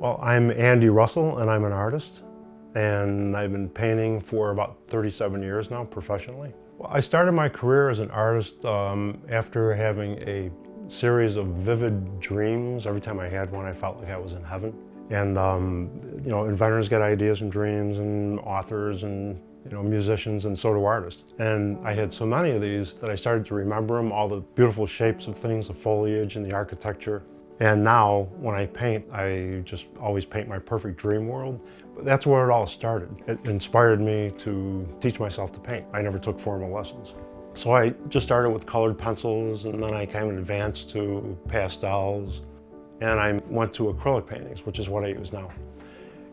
Well, I'm Andy Russel and I'm an artist, and I've been painting for about 37 years now professionally. Well, I started my career as an artist after having a series of vivid dreams. Every time I had one, I felt like I was in heaven. And inventors get ideas from dreams, and authors, and musicians, and so do artists. And I had so many of these that I started to remember them, all the beautiful shapes of things, the foliage and the architecture. And now, when I paint, I just always paint my perfect dream world. But that's where it all started. It inspired me to teach myself to paint. I never took formal lessons. So I just started with colored pencils, and then I kind of advanced to pastels. And I went to acrylic paintings, which is what I use now.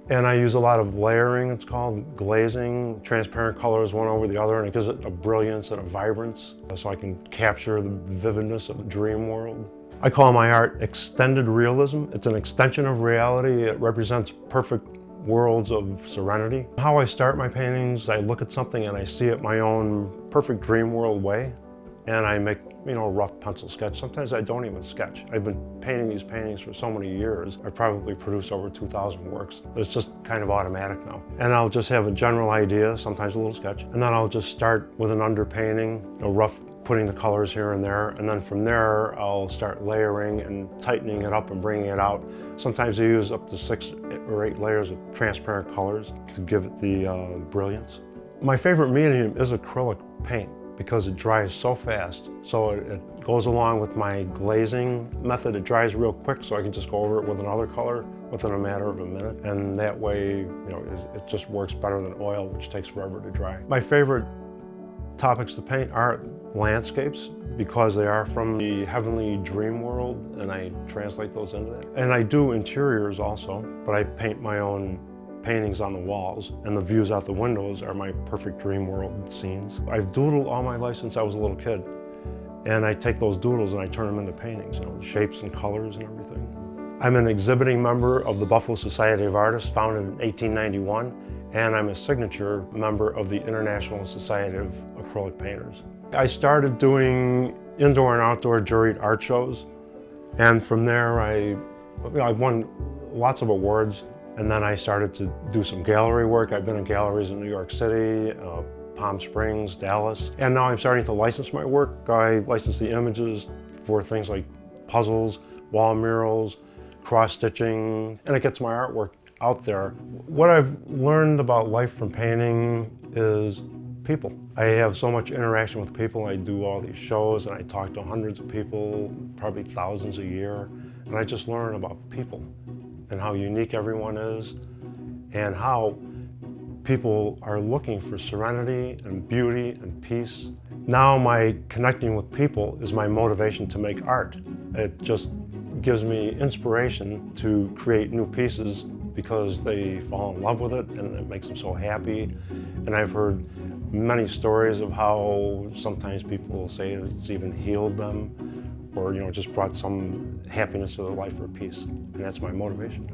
And I use a lot of layering, it's called glazing, transparent colors one over the other, and it gives it a brilliance and a vibrance, so I can capture the vividness of a dream world. I call my art extended realism. It's an extension of reality. It represents perfect worlds of serenity. How I start my paintings, I look at something and I see it my own perfect dream world way, and I make a rough pencil sketch. Sometimes I don't even sketch. I've been painting these paintings for so many years. I probably produced over 2,000 works. It's just kind of automatic now. And I'll just have a general idea, sometimes a little sketch, and then I'll just start with an underpainting, rough, putting the colors here and there, and then from there I'll start layering and tightening it up and bringing it out. Sometimes I use up to 6 or 8 layers of transparent colors to give it the brilliance. My favorite medium is acrylic paint, because it dries so fast. So it goes along with my glazing method. It dries real quick, so I can just go over it with another color within a matter of a minute. And that way, it just works better than oil, which takes forever to dry. My favorite topics to paint are landscapes, because they are from the heavenly dream world, and I translate those into that. And I do interiors also, but I paint my own paintings on the walls, and the views out the windows are my perfect dream world scenes. I've doodled all my life since I was a little kid, and I take those doodles and I turn them into paintings, shapes and colors and everything. I'm an exhibiting member of the Buffalo Society of Artists, founded in 1891, and I'm a signature member of the International Society of Acrylic Painters. I started doing indoor and outdoor juried art shows, and from there I won lots of awards. And then I started to do some gallery work. I've been in galleries in New York City, Palm Springs, Dallas. And now I'm starting to license my work. I license the images for things like puzzles, wall murals, cross-stitching, and it gets my artwork out there. What I've learned about life from painting is people. I have so much interaction with people. I do all these shows and I talk to hundreds of people, probably thousands a year, and I just learn about people and how unique everyone is, and how people are looking for serenity and beauty and peace. Now my connecting with people is my motivation to make art. It just gives me inspiration to create new pieces because they fall in love with it and it makes them so happy. And I've heard many stories of how sometimes people will say it's even healed them, or just brought some happiness to their life or peace. And that's my motivation.